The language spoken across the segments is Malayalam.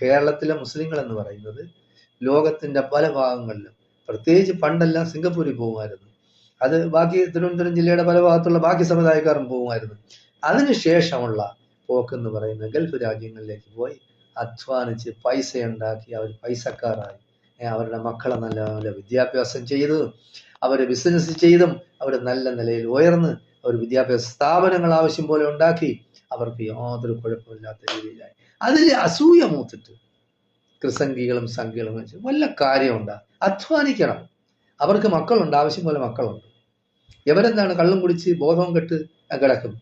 കേരളത്തിലെ മുസ്ലിങ്ങൾ എന്ന് പറയുന്നത് ലോകത്തിന്റെ പല ഭാഗങ്ങളിലും, പ്രത്യേകിച്ച് പണ്ടെല്ലാം സിംഗപ്പൂരിൽ പോകുമായിരുന്നു. അത് ബാക്കി തിരുവനന്തപുരം ജില്ലയുടെ പല ഭാഗത്തുള്ള ബാക്കി സമുദായക്കാരും പോകുമായിരുന്നു. അതിനുശേഷമുള്ള പോക്കെന്ന് പറയുന്നത് ഗൾഫ് രാജ്യങ്ങളിലേക്ക് പോയി അധ്വാനിച്ച് പൈസ ഉണ്ടാക്കി അവർ പൈസക്കാരായി. അവരുടെ മക്കളെ നല്ല നല്ല വിദ്യാഭ്യാസം ചെയ്ത് അവർ ബിസിനസ് ചെയ്തും അവർ നല്ല നിലയിൽ ഉയർന്ന് അവർ വിദ്യാഭ്യാസ സ്ഥാപനങ്ങൾ ആവശ്യം പോലെ ഉണ്ടാക്കി അവർക്ക് യാതൊരു കുഴപ്പമില്ലാത്ത രീതിയിലായി. അതിൽ അസൂയ മൂത്തിട്ട് ക്രിസംഗികളും സംഘികളും വെച്ച് വല്ല കാര്യമുണ്ടാ? അധ്വാനിക്കണം. അവർക്ക് മക്കളുണ്ട്, ആവശ്യം പോലെ മക്കളുണ്ട്. ഇവരെന്താണ് കള്ളും കുടിച്ച് ബോധവും കെട്ട് കിടക്കും.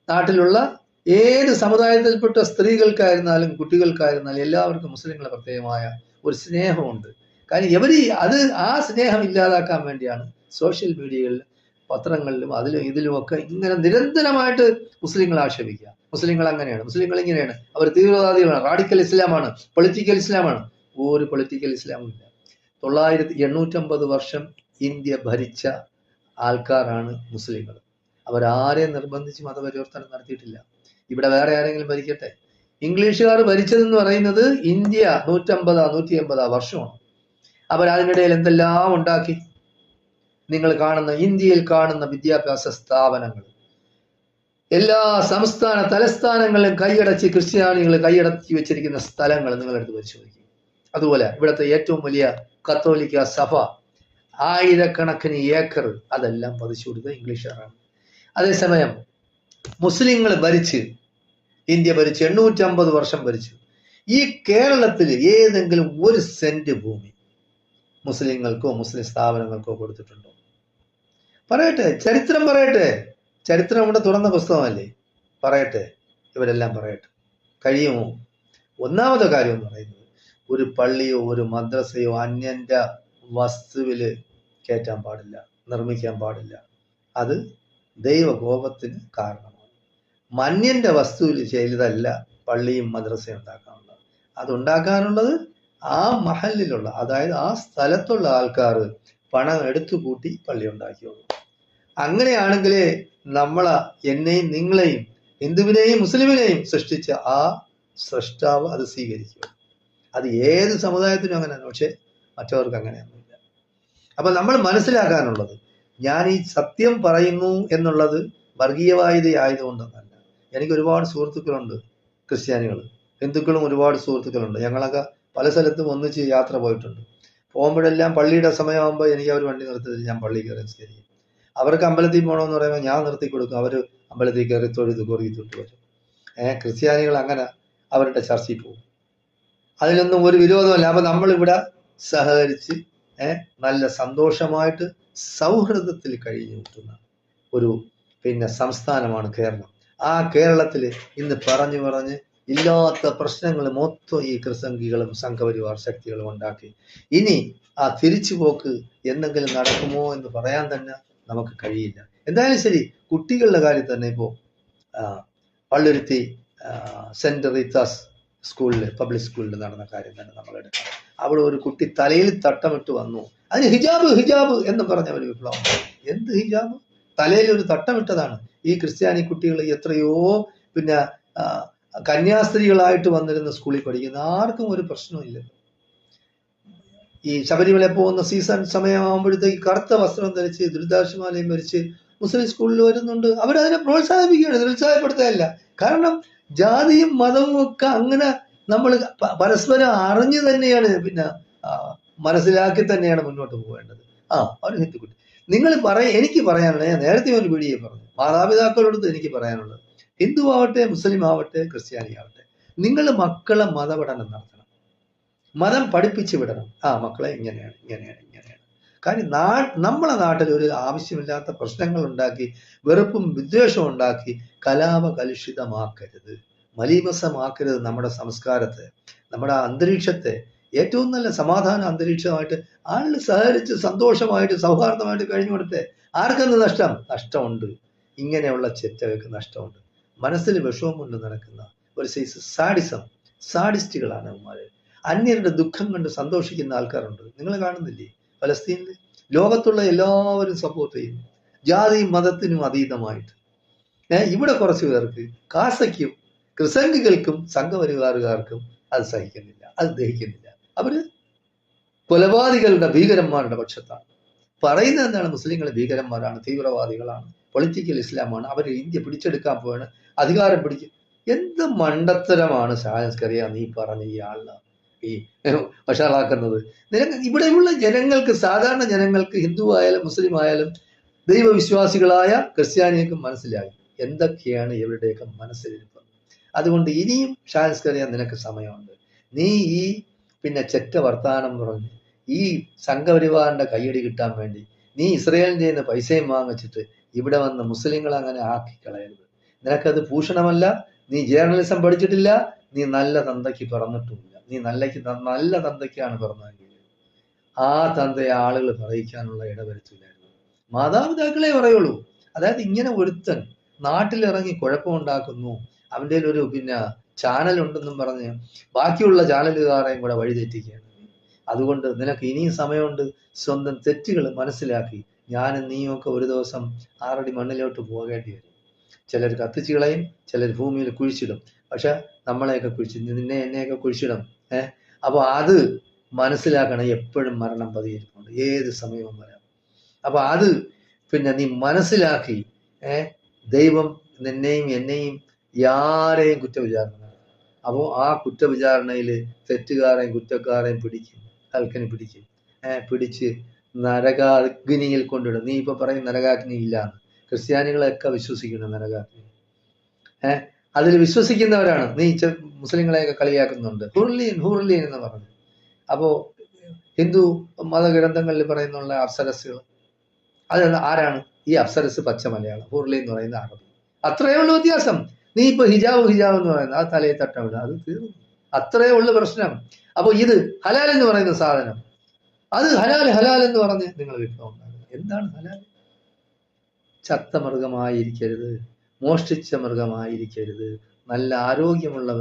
നാട്ടിലുള്ള ഏത് സമുദായത്തിൽപ്പെട്ട സ്ത്രീകൾക്കായിരുന്നാലും കുട്ടികൾക്കായിരുന്നാലും എല്ലാവർക്കും മുസ്ലിങ്ങളെ പ്രത്യേകമായ ഒരു സ്നേഹമുണ്ട്. കാര്യം ആ സ്നേഹം ഇല്ലാതാക്കാൻ വേണ്ടിയാണ് സോഷ്യൽ മീഡിയകളിൽ, പത്രങ്ങളിലും അതിലും ഇതിലുമൊക്കെ ഇങ്ങനെ നിരന്തരമായിട്ട് മുസ്ലിങ്ങൾ ആക്ഷേപിക്കുക. മുസ്ലിങ്ങൾ അങ്ങനെയാണ്, മുസ്ലിങ്ങൾ ഇങ്ങനെയാണ്, അവർ തീവ്രവാദികളാണ്, റാഡിക്കൽ ഇസ്ലാമാണ്, പൊളിറ്റിക്കൽ ഇസ്ലാമാണ്. ഒരു പൊളിറ്റിക്കൽ ഇസ്ലാമും ഇല്ല. 950 വർഷം ഇന്ത്യ ഭരിച്ച ആൾക്കാരാണ് മുസ്ലിങ്ങൾ. അവരാരെയും നിർബന്ധിച്ച് മതപരിവർത്തനം നടത്തിയിട്ടില്ല. ഇവിടെ വേറെ ആരെങ്കിലും ഭരിക്കട്ടെ. ഇംഗ്ലീഷുകാർ ഭരിച്ചതെന്ന് പറയുന്നത് ഇന്ത്യ 150-180 വർഷമാണ്. അവരതിനിടയിൽ എന്തെല്ലാം ഉണ്ടാക്കി. നിങ്ങൾ കാണുന്ന ഇന്ത്യയിൽ കാണുന്ന വിദ്യാഭ്യാസ സ്ഥാപനങ്ങൾ, എല്ലാ സംസ്ഥാന തലസ്ഥാനങ്ങളിലും കൈയടച്ച് ക്രിസ്ത്യാനികൾ കൈയടക്കി വെച്ചിരിക്കുന്ന സ്ഥലങ്ങൾ നിങ്ങളെടുത്ത് പരിശോധിക്കും. അതുപോലെ ഇവിടുത്തെ ഏറ്റവും വലിയ കത്തോലിക്ക സഭ, ആയിരക്കണക്കിന് ഏക്കർ, അതെല്ലാം പതിച്ചു കൊടുത്തത് ഇംഗ്ലീഷുകാരാണ്. അതേസമയം മുസ്ലിങ്ങൾ ഭരിച്ച് ഇന്ത്യ ഭരിച്ച് 850 വർഷം ഭരിച്ചു. ഈ കേരളത്തിൽ ഏതെങ്കിലും ഒരു സെന്റ് ഭൂമി മുസ്ലിങ്ങൾക്കോ മുസ്ലിം സ്ഥാപനങ്ങൾക്കോ കൊടുത്തിട്ടുണ്ടോ? പറയട്ടെ, ചരിത്രം പറയട്ടെ. ചരിത്രം ഇവിടെ തുറന്ന പുസ്തകമല്ലേ, പറയട്ടെ. ഇവരെല്ലാം പറയട്ടെ. കഴിയുമോ? ഒന്നാമത്തെ കാര്യം എന്ന് പറയുന്നത്, ഒരു പള്ളിയോ ഒരു മദ്രസയോ അന്യന്റെ വസ്തുവില് കയറ്റാൻ പാടില്ല, നിർമ്മിക്കാൻ പാടില്ല. അത് ദൈവകോപത്തിന് കാരണമാണ്. മന്യന്റെ വസ്തുവിൽ ചെയ്തതല്ല പള്ളിയും മദ്രസയും ഉണ്ടാക്കാനുള്ളത്. അതുണ്ടാക്കാനുള്ളത് ആ മഹലിലുള്ള, അതായത് ആ സ്ഥലത്തുള്ള ആൾക്കാർ പണം എടുത്തു കൂട്ടി പള്ളി ഉണ്ടാക്കിയുള്ളൂ. അങ്ങനെയാണെങ്കിലേ എന്നെയും നിങ്ങളെയും ഹിന്ദുവിനെയും മുസ്ലിമിനെയും സൃഷ്ടിച്ച ആ സൃഷ്ടാവ് അത് സ്വീകരിക്കുക. അത് ഏത് സമുദായത്തിനും അങ്ങനെയാണ്, പക്ഷെ മറ്റവർക്ക് അങ്ങനെയൊന്നുമില്ല. അപ്പൊ നമ്മൾ മനസ്സിലാക്കാനുള്ളത്, ഞാൻ ഈ സത്യം പറയുന്നു എന്നുള്ളത് വർഗീയവാദിയായതുകൊണ്ടൊന്നല്ല. എനിക്ക് ഒരുപാട് സുഹൃത്തുക്കളുണ്ട്, ക്രിസ്ത്യാനികൾ, ഹിന്ദുക്കളും ഒരുപാട് സുഹൃത്തുക്കളുണ്ട്. ഞങ്ങളൊക്കെ പല സ്ഥലത്തും ഒന്നിച്ച് യാത്ര പോയിട്ടുണ്ട്. പോകുമ്പോഴെല്ലാം പള്ളിയുടെ സമയമാകുമ്പോൾ എനിക്ക് അവർ വണ്ടി നിർത്തിയത് ഞാൻ പള്ളി കയറി നിസ്കരിക്കും. അവർക്ക് അമ്പലത്തിൽ പോകണമെന്ന് പറയുമ്പോൾ ഞാൻ നിർത്തി കൊടുക്കും. അവർ അമ്പലത്തിൽ കയറി തൊഴുത് കുറുകിത്തൊട്ട് വരും. ക്രിസ്ത്യാനികൾ അങ്ങനെ അവരുടെ ചർച്ചയിൽ പോകും. അതിലൊന്നും ഒരു വിരോധമല്ല. അപ്പൊ നമ്മളിവിടെ സഹകരിച്ച് നല്ല സന്തോഷമായിട്ട് സൗഹൃദത്തിൽ കഴിഞ്ഞു കിട്ടുന്ന ഒരു സംസ്ഥാനമാണ് കേരളം. ആ കേരളത്തിൽ ഇന്ന് പറഞ്ഞ് ഇല്ലാത്ത പ്രശ്നങ്ങൾ മൊത്തം ഈ ക്രിസംഗികളും സംഘപരിവാർ ശക്തികളും ഉണ്ടാക്കി. ഇനി ആ തിരിച്ചുപോക്ക് എന്തെങ്കിലും നടക്കുമോ എന്ന് പറയാൻ തന്നെ നമുക്ക് കഴിയില്ല. എന്തായാലും ശരി, കുട്ടികളുടെ കാര്യം തന്നെ ഇപ്പോൾ പള്ളുരുത്തി സെന്റ് റീത്താസ് സ്കൂളിൽ, പബ്ലിക് സ്കൂളിൽ നടന്ന കാര്യം തന്നെ നമ്മൾ എടുക്കണം. അവിടെ ഒരു കുട്ടി തലയിൽ തട്ടമിട്ട് വന്നു. അതിന് ഹിജാബ് എന്ന് പറഞ്ഞ ഒരു വിപ്ലവം. എന്ത് ഹിജാബ്? തലയിൽ ഒരു തട്ടമിട്ടതാണ്. ഈ ക്രിസ്ത്യാനി കുട്ടികൾ എത്രയോ കന്യാസ്ത്രീകളായിട്ട് വന്നിരുന്ന സ്കൂളിൽ പഠിക്കുന്ന ആർക്കും ഒരു പ്രശ്നമില്ല. ഈ ശബരിമല പോകുന്ന സീസൺ സമയമാകുമ്പോഴത്തേക്ക് കറുത്ത വസ്ത്രം ധരിച്ച് ദുരിതാശ്വാലയം ഭരിച്ച് മുസ്ലിം സ്കൂളിൽ വരുന്നുണ്ട്. അവരതിനെ പ്രോത്സാഹിപ്പിക്കുകയാണ്, നിരുത്സാഹപ്പെടുത്തുകയല്ല. കാരണം ജാതിയും മതവും ഒക്കെ അങ്ങനെ നമ്മൾ പരസ്പരം അറിഞ്ഞു തന്നെയാണ് മനസ്സിലാക്കി തന്നെയാണ് മുന്നോട്ട് പോകേണ്ടത്. ഒരു ഹിന്ദുക്കുട്ടി എനിക്ക് പറയാനുള്ളത്, ഞാൻ നേരത്തെ ഒരു വീഡിയോ പറഞ്ഞു, മാതാപിതാക്കളോട് എനിക്ക് പറയാനുള്ളത്, ഹിന്ദു ആവട്ടെ, മുസ്ലിം ആവട്ടെ, ക്രിസ്ത്യാനി ആവട്ടെ, നിങ്ങൾ മക്കളെ മതപഠനം നടത്തണം, മതം പഠിപ്പിച്ചു വിടണം. മക്കളെ ഇങ്ങനെയാണ്. കാര്യം നമ്മളെ നാട്ടിൽ ഒരു ആവശ്യമില്ലാത്ത പ്രശ്നങ്ങൾ ഉണ്ടാക്കി, വെറുപ്പും വിദ്വേഷവും ഉണ്ടാക്കി കലാപകലുഷിതമാക്കരുത്, മലീമസമാക്കരുത് നമ്മുടെ സംസ്കാരത്തെ, നമ്മുടെ അന്തരീക്ഷത്തെ. ഏറ്റവും നല്ല സമാധാന അന്തരീക്ഷമായിട്ട് ആളുകൾ സഹകരിച്ച് സന്തോഷമായിട്ട് സൗഹാർദ്ദമായിട്ട് കഴിഞ്ഞു കൊടുത്തേ. ആർക്കെന്ത് നഷ്ടമുണ്ട്? ഇങ്ങനെയുള്ള ചെറ്റകൾക്ക് നഷ്ടമുണ്ട്. മനസ്സിൽ വിഷമം കൊണ്ട് നടക്കുന്ന ഒരു സൈസ് സാഡിസ്റ്റുകളാണ് അവന്മാര്. അന്യരുടെ ദുഃഖം കണ്ട് സന്തോഷിക്കുന്ന ആൾക്കാരുണ്ട്. നിങ്ങൾ കാണുന്നില്ലേ? ഫലസ്തീനിൽ ലോകത്തുള്ള എല്ലാവരും സപ്പോർട്ട് ചെയ്യുന്നു, ജാതിയും മതത്തിനും അതീതമായിട്ട്. ഇവിടെ കുറച്ചു പേർക്ക്, കാസയ്ക്കും ക്രിസംഗികൾക്കും സംഘപരിവാറുകാർക്കും അത് സഹിക്കുന്നില്ല, അത് ദഹിക്കുന്നില്ല. അവര് കൊലപാതകളുടെ ഭീകരന്മാരുടെ പക്ഷത്താണ്. പറയുന്നത് എന്താണ്? മുസ്ലിങ്ങൾ ഭീകരന്മാരാണ്, തീവ്രവാദികളാണ്, പൊളിറ്റിക്കൽ ഇസ്ലാമാണ്, അവർ ഇന്ത്യ പിടിച്ചെടുക്കാൻ പോവാണ്, അധികാരം പിടിക്കും. എന്ത് മണ്ടത്തരമാണ് ഷായസ്കറിയ നീ പറഞ്ഞ ഈ ആളിന് ഈ വഷളാക്കുന്നത്? നിനക്ക് ഇവിടെയുള്ള ജനങ്ങൾക്ക്, സാധാരണ ജനങ്ങൾക്ക്, ഹിന്ദു ആയാലും മുസ്ലിം ആയാലും ദൈവവിശ്വാസികളായ ക്രിസ്ത്യാനികൾക്കും മനസ്സിലായി എന്തൊക്കെയാണ് ഇവരുടെയൊക്കെ മനസ്സിലിരിപ്പത്. അതുകൊണ്ട് ഇനിയും ഷായസ്കറിയ നിനക്ക് സമയമുണ്ട്. നീ ഈ ചെറ്റ വർത്താനം പറഞ്ഞ് ഈ സംഘപരിവാറിന്റെ കയ്യടി കിട്ടാൻ വേണ്ടി നീ ഇസ്രയേലിന്റെ നിന്ന് പൈസയും വാങ്ങിച്ചിട്ട് ഇവിടെ വന്ന് മുസ്ലിങ്ങൾ അങ്ങനെ ആക്കി കളയരുത്. നിനക്കത് ഭൂഷണമല്ല. നീ ജേർണലിസം പഠിച്ചിട്ടില്ല, നീ നല്ല തന്തയ്ക്ക് പിറന്നിട്ടുമില്ല. നീ നല്ല തന്തയ്ക്കാണ് പിറന്നതെങ്കിൽ ആ തന്തയെ ആളുകൾ പറയിക്കാനുള്ള ഇടവരുത്തില്ലായിരുന്നു. മാതാപിതാക്കളെ പറയുള്ളൂ. അതായത് ഇങ്ങനെ ഒരുത്തൻ നാട്ടിലിറങ്ങി കുഴപ്പമുണ്ടാക്കുന്നു, അവൻ്റെ ഒരു ചാനൽ ഉണ്ടെന്നും പറഞ്ഞ് ബാക്കിയുള്ള ചാനലുകാരെയും കൂടെ വഴിതെറ്റിക്കുകയാണ്. അതുകൊണ്ട് നിനക്ക് ഇനിയും സമയമുണ്ട്. സ്വന്തം തെറ്റുകൾ മനസ്സിലാക്കി ഞാനും നീയുമൊക്കെ ഒരു ദിവസം 6 അടി മണ്ണിലോട്ട് പോകേണ്ടി വരും. ചിലർ കത്തിച്ചു കളയും, ചിലർ ഭൂമിയിൽ കുഴിച്ചിടും. പക്ഷെ നമ്മളെയൊക്കെ നിന്നെ എന്നെയൊക്കെ കുഴിച്ചിടും. അപ്പോൾ അത് മനസ്സിലാക്കണം. എപ്പോഴും മരണം പതിയിരിപ്പുണ്ട്, ഏത് സമയവും വരാം. അപ്പൊ അത് നീ മനസ്സിലാക്കി ദൈവം നിന്നെയും എന്നെയും യാരെയും കുറ്റവിചാരണ നടത്തും. അപ്പോൾ ആ കുറ്റവിചാരണയിൽ തെറ്റുകാരെയും കുറ്റക്കാരെയും പിടിക്കും, കൽക്കനി പിടിക്കും. പിടിച്ച് നരകാഗ്നിയിൽ കൊണ്ടിടും. നീ ഇപ്പൊ പറയും നരകാഗ്നി ഇല്ലാന്ന്. ക്രിസ്ത്യാനികളെയൊക്കെ വിശ്വസിക്കണം നരകാഗ്നി. അതിൽ വിശ്വസിക്കുന്നവരാണ്. നീ മുസ്ലിങ്ങളെയൊക്കെ കളിയാക്കുന്നുണ്ട്, ഹൂർലിയൻ എന്ന് പറഞ്ഞു. അപ്പോ ഹിന്ദു മതഗ്രന്ഥങ്ങളിൽ പറയുന്നുള്ള അപ്സരസുകൾ അത് ആരാണ്? ഈ അപ്സരസ് പച്ച മലയാളം, ഹൂർലി എന്ന് പറയുന്ന അറബി. അത്രയേ ഉള്ളൂ വ്യത്യാസം. നീ ഇപ്പൊ ഹിജാബ് എന്ന് പറയുന്നത് ആ തലയെ തട്ടവിട, അത് തീർന്നു. അത്രയേ ഉള്ളു പ്രശ്നം. അപ്പൊ ഇത് ഹലാൽ എന്ന് പറയുന്ന സാധനം, അത് ഹലാൽ എന്ന് പറഞ്ഞ് നിങ്ങൾ വിപ്ലവം ഉണ്ടാകുന്നത്. എന്താണ് ഹലാൽ? ചത്ത മൃഗമായിരിക്കരുത്, മോഷ്ടിച്ച മൃഗമായിരിക്കരുത്, നല്ല ആരോഗ്യമുള്ള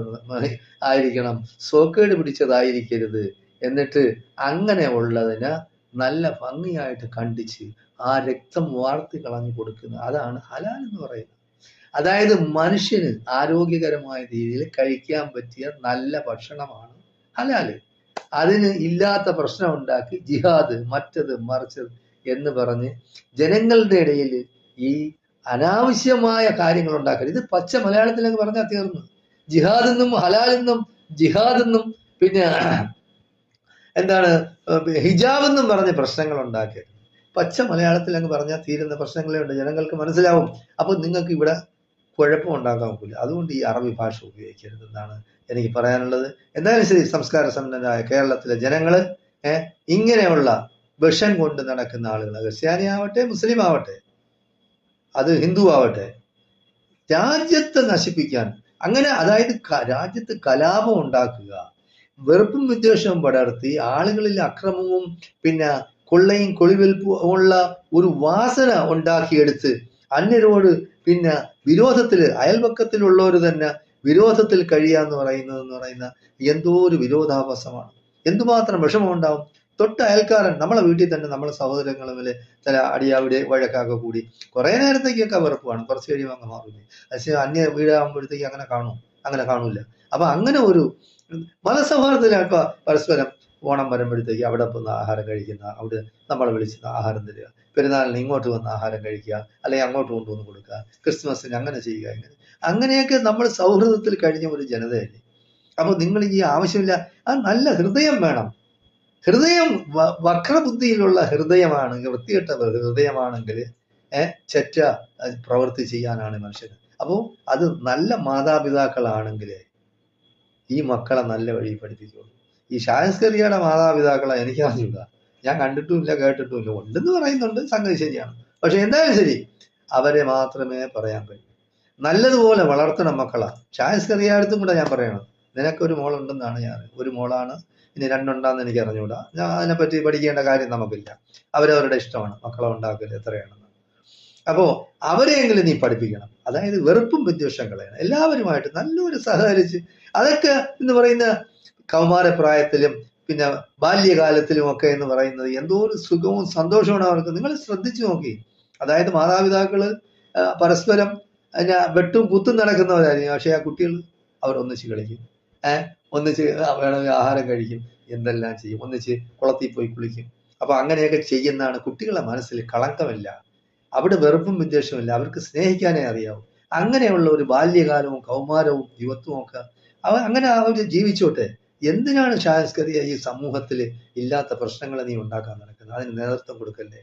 ആയിരിക്കണം, സോക്കേട് പിടിച്ചതായിരിക്കരുത്. എന്നിട്ട് അങ്ങനെ ഉള്ളതിന് നല്ല ഭംഗിയായിട്ട് കണ്ടിച്ച് ആ രക്തം വാർത്തി കളഞ്ഞു കൊടുക്കുന്ന, അതാണ് ഹലാൽ എന്ന് പറയുന്നത്. അതായത് മനുഷ്യന് ആരോഗ്യകരമായ രീതിയിൽ കഴിക്കാൻ പറ്റിയ നല്ല ഭക്ഷണമാണ് ഹലാല്. അതിന് ഇല്ലാത്ത പ്രശ്നം ഉണ്ടാക്കി ജിഹാദ്, മറ്റത് മറിച്ചത് എന്ന് പറഞ്ഞ് ജനങ്ങളുടെ ഇടയിൽ ഈ അനാവശ്യമായ കാര്യങ്ങൾ ഉണ്ടാക്കരുത്. ഇത് പച്ച മലയാളത്തിലൊക്കെ പറഞ്ഞാൽ തീർന്നു. ജിഹാദെന്നും ഹലാലെന്നും ജിഹാദെന്നും എന്താണ് ഹിജാബെന്നും പറഞ്ഞ് പ്രശ്നങ്ങൾ ഉണ്ടാക്കരുത്. പച്ച മലയാളത്തിൽ അങ്ങ് പറഞ്ഞാൽ തീരുന്ന പ്രശ്നങ്ങളേ ഉണ്ട്, ജനങ്ങൾക്ക് മനസ്സിലാവും. അപ്പൊ നിങ്ങൾക്ക് ഇവിടെ കുഴപ്പം ഉണ്ടാക്കാൻ പോകില്ല. അതുകൊണ്ട് ഈ അറബി ഭാഷ ഉപയോഗിക്കരുത് എന്നാണ് എനിക്ക് പറയാനുള്ളത്. എന്തായാലും ശരി, സംസ്കാര സമ്പന്നരായ കേരളത്തിലെ ജനങ്ങള് ഇങ്ങനെയുള്ള വിഷം കൊണ്ട് നടക്കുന്ന ആളുകൾ, ക്രിസ്ത്യാനി ആവട്ടെ മുസ്ലിം ആവട്ടെ അത് ഹിന്ദു ആവട്ടെ, രാജ്യത്തെ നശിപ്പിക്കാൻ അങ്ങനെ, അതായത് രാജ്യത്ത് കലാപം ഉണ്ടാക്കുക, വെറുപ്പും വിദ്വേഷവും പടർത്തി ആളുകളിൽ അക്രമവും കൊള്ളയും കൊളിവെൽപ്പും ഉള്ള ഒരു വാസന ഉണ്ടാക്കിയെടുത്ത് അന്യരോട് വിരോധത്തില്, അയൽപക്കത്തിലുള്ളവർ തന്നെ വിരോധത്തിൽ കഴിയാന്ന് പറയുന്ന എന്തോ ഒരു വിരോധാഭാസമാണ്. എന്തുമാത്രം വിഷമം ഉണ്ടാവും. തൊട്ട് അയൽക്കാരൻ, നമ്മളെ വീട്ടിൽ തന്നെ നമ്മളെ സഹോദരങ്ങളുമില് ചില അടിയാവിടെ വഴക്കൊക്കെ കൂടി കുറെ നേരത്തേക്കൊക്കെ വെറുപ്പാണ്, കുറച്ച് കഴിയുമ്പോൾ അങ്ങ് മാറില്ല. പക്ഷെ അന്യ വീടാകുമ്പോഴത്തേക്ക് അങ്ങനെ കാണൂല. അപ്പൊ അങ്ങനെ ഒരു മതസൗഹാർദ്ദത്തിലൊക്കെ പരസ്പരം ഓണം വരുമ്പോഴത്തേക്ക് അവിടെ വന്ന് ആഹാരം കഴിക്കുന്ന, അവിടെ നമ്മളെ വിളിച്ച് ആഹാരം തരിക, പെരുന്നാളിന് ഇങ്ങോട്ട് വന്ന് ആഹാരം കഴിക്കുക, അല്ലെങ്കിൽ അങ്ങോട്ട് കൊണ്ടുവന്ന് കൊടുക്കുക, ക്രിസ്മസിന് അങ്ങനെ ചെയ്യുക, അങ്ങനെയൊക്കെ നമ്മൾ സൗഹൃദത്തിൽ കഴിഞ്ഞ ഒരു ജനതയല്ലേ. അപ്പൊ നിങ്ങൾ ഈ ആവശ്യമില്ല, ആ നല്ല ഹൃദയം വേണം. ഹൃദയം വക്രബുദ്ധിയിലുള്ള ഹൃദയമാണെങ്കിൽ, വൃത്തികെട്ട ഹൃദയമാണെങ്കിൽ ചെറ്റ പ്രവൃത്തി ചെയ്യാനാണ് മനുഷ്യന്. അപ്പോൾ അത് നല്ല മാതാപിതാക്കളാണെങ്കിൽ ഈ മക്കളെ നല്ല വഴി പഠിപ്പിക്കുള്ളൂ. ഈ ഷായസ്കറിയുടെ മാതാപിതാക്കളെ എനിക്ക് അറിഞ്ഞൂടാ, ഞാൻ കണ്ടിട്ടുമില്ല കേട്ടിട്ടുമില്ല. ഉണ്ടെന്ന് പറയുന്നുണ്ട്, സംഗതി ശരിയാണ്. പക്ഷെ എന്തായാലും ശരി, അവരെ മാത്രമേ പറയാൻ പറ്റൂ. നല്ലതുപോലെ വളർത്തണം മക്കളാ. ഷായസ്കറിയാടുത്തും കൂടെ ഞാൻ പറയണം, നിനക്കൊരു മോളുണ്ടെന്നാണ് ഞാൻ, ഒരു മോളാണ്, ഇനി 2 ഉണ്ടാന്ന് എനിക്ക് അറിഞ്ഞുകൂടാ. ഞാൻ അതിനെപ്പറ്റി പഠിക്കേണ്ട കാര്യം നമുക്കില്ല. അവരവരുടെ ഇഷ്ടമാണ് മക്കളെ ഉണ്ടാക്കല് എത്രയാണെന്ന്. അപ്പോ അവരെയെങ്കിലും നീ പഠിപ്പിക്കണം. അതായത് വെറുപ്പും വിദ്വേഷം കളയണം, എല്ലാവരുമായിട്ട് നല്ലൊരു സഹകരിച്ച്. അതൊക്കെ എന്ന് പറയുന്ന കൗമാരപ്രായത്തിലും ബാല്യകാലത്തിലും ഒക്കെ എന്ന് പറയുന്നത് എന്തോ ഒരു സുഖവും സന്തോഷമാണ് അവർക്ക്. നിങ്ങൾ ശ്രദ്ധിച്ചു നോക്കി. അതായത് മാതാപിതാക്കള് പരസ്പരം വെട്ടും കുത്തും നടക്കുന്നവരായിരിക്കും, പക്ഷെ ആ കുട്ടികൾ അവർ ഒന്നിച്ച് കളിക്കും. ഒന്നിച്ച് വേണമെങ്കിൽ ആഹാരം കഴിക്കും, എന്തെല്ലാം ചെയ്യും, ഒന്നിച്ച് കുളത്തിൽ പോയി കുളിക്കും. അപ്പൊ അങ്ങനെയൊക്കെ ചെയ്യുന്നതാണ്. കുട്ടികളുടെ മനസ്സിൽ കളങ്കമില്ല, അവിടെ വെറുപ്പും വിദ്വേഷമില്ല, അവർക്ക് സ്നേഹിക്കാനേ അറിയാവൂ. അങ്ങനെയുള്ള ഒരു ബാല്യകാലവും കൗമാരവും യുവത്വവും ഒക്കെ അങ്ങനെ അവർ ജീവിച്ചോട്ടെ. എന്തിനാണ് ഷായസ്കറിയ ഈ സമൂഹത്തിൽ ഇല്ലാത്ത പ്രശ്നങ്ങൾ നീ ഉണ്ടാക്കാൻ നടക്കുന്നത്? അതിന് നേതൃത്വം കൊടുക്കല്ലേ.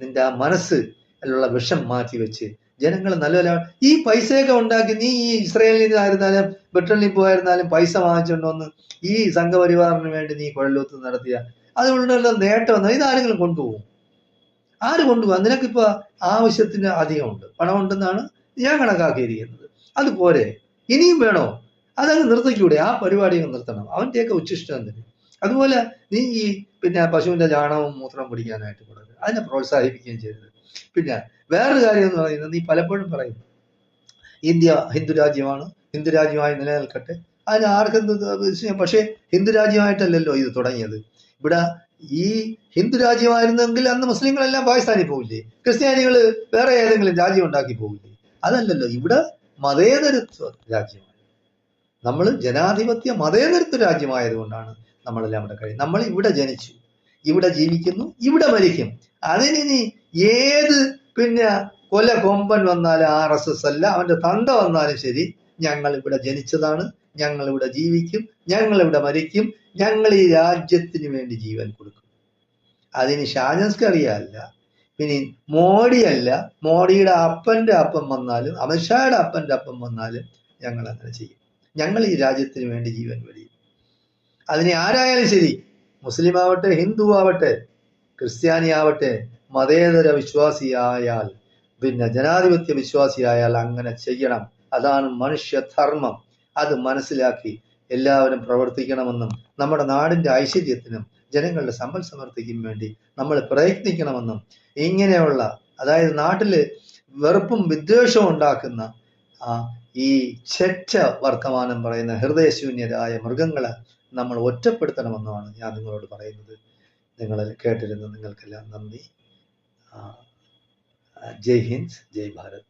നിന്റെ ആ മനസ്സ് അതിലുള്ള വിഷം മാറ്റി വെച്ച് ജനങ്ങൾ നല്ല ഈ പൈസയൊക്കെ ഉണ്ടാക്കി നീ ഈ ഇസ്രയേലിൽ നിന്നായിരുന്നാലും ബ്രിട്ടനിൽ പോയിരുന്നാലും പൈസ വാങ്ങിച്ചുകൊണ്ടുവന്ന് ഈ സംഘപരിവാറിന് വേണ്ടി നീ കുഴലൂത്ത് നടത്തിയ അതുകൊണ്ടുള്ള നേട്ടം ഇതാരെങ്കിലും കൊണ്ടുപോകും? ആര് കൊണ്ടുപോകും? നിനക്കിപ്പോ ആവശ്യത്തിന് അധികമുണ്ട്, പണമുണ്ടെന്നാണ് ഞാൻ കണക്കാക്കിയിരിക്കുന്നത്. അതുപോലെ ഇനിയും വേണോ? അതങ്ങ് നിർത്തിക്കൂടെ? ആ പരിപാടി അങ്ങ് നിർത്തണം. അവന്റെയൊക്കെ ഉച്ഛിഷ്ടം തന്നെ. അതുപോലെ നീ ഈ പശുവിന്റെ ചാണകവും മൂത്രം പിടിക്കാനായിട്ട് കൊടുക്കുക, അതിനെ പ്രോത്സാഹിപ്പിക്കുകയും ചെയ്തത്. പിന്നെ വേറൊരു കാര്യം എന്ന് പറയുന്നത്, നീ പലപ്പോഴും പറയും ഇന്ത്യ ഹിന്ദു രാജ്യമാണ്, ഹിന്ദു രാജ്യമായി നിലനിൽക്കട്ടെ. അതിന് ആർക്കും പക്ഷേ ഹിന്ദു രാജ്യമായിട്ടല്ലല്ലോ ഇത് തുടങ്ങിയത്. ഇവിടെ ഈ ഹിന്ദു രാജ്യമായിരുന്നെങ്കിൽ അന്ന് മുസ്ലിങ്ങളെല്ലാം പാകിസ്ഥാനിൽ പോവില്ലേ? ക്രിസ്ത്യാനികൾ വേറെ ഏതെങ്കിലും രാജ്യം ഉണ്ടാക്കി പോവില്ലേ? അതല്ലല്ലോ, ഇവിടെ മതേതരത്വ രാജ്യമാണ്. നമ്മൾ ജനാധിപത്യ മതേതരത്വ രാജ്യമായതുകൊണ്ടാണ് നമ്മളെല്ലാം ഇവിടെ കഴിയും. നമ്മൾ ഇവിടെ ജനിച്ചു, ഇവിടെ ജീവിക്കുന്നു, ഇവിടെ മരിക്കും. അതിനി ഏത് കൊല കൊമ്പൻ വന്നാലും RSS അല്ല, അവന്റെ തന്ത വന്നാലും ശരി, ഞങ്ങൾ ഇവിടെ ജനിച്ചതാണ്, ഞങ്ങൾ ഇവിടെ ജീവിക്കും, ഞങ്ങൾ ഇവിടെ മരിക്കും, ഞങ്ങൾ ഈ രാജ്യത്തിന് വേണ്ടി ജീവൻ കൊടുക്കും. അതിന് ഷാജൻസ്കറിയല്ല, പിന്നെ മോഡിയല്ല, മോഡിയുടെ അപ്പന്റെ അപ്പം വന്നാലും അമിത്ഷായുടെ അപ്പന്റെ അപ്പം വന്നാലും ഞങ്ങൾ അങ്ങനെ ചെയ്യും. ഞങ്ങൾ ഈ രാജ്യത്തിന് വേണ്ടി ജീവൻ വെടിയും. അതിന് ആരായാലും ശരി, മുസ്ലിം ആവട്ടെ, ഹിന്ദു ആവട്ടെ, ക്രിസ്ത്യാനി ആവട്ടെ, മതേതര വിശ്വാസിയായാൽ, ജനാധിപത്യ വിശ്വാസിയായാൽ അങ്ങനെ ചെയ്യണം. അതാണ് മനുഷ്യധർമ്മം. അത് മനസ്സിലാക്കി എല്ലാവരും പ്രവർത്തിക്കണമെന്നും നമ്മുടെ നാടിന്റെ ഐശ്വര്യത്തിനും ജനങ്ങളുടെ സമ്പൽ സമൃദ്ധിക്കും വേണ്ടി നമ്മൾ പ്രയത്നിക്കണമെന്നും, ഇങ്ങനെയുള്ള അതായത് നാട്ടില് വെറുപ്പും വിദ്വേഷവും ഉണ്ടാക്കുന്ന ഈ ചെറ്റ വർത്തമാനം പറയുന്ന ഹൃദയശൂന്യരായ മൃഗങ്ങളെ നമ്മൾ ഒറ്റപ്പെടുത്തണമെന്നാണ് ഞാൻ നിങ്ങളോട് പറയുന്നത്. നിങ്ങൾ കേട്ടിരുന്നു. നിങ്ങൾക്കെല്ലാം നന്ദി. ജയ് ഹിന്ദ്, ജയ് ഭാരത്.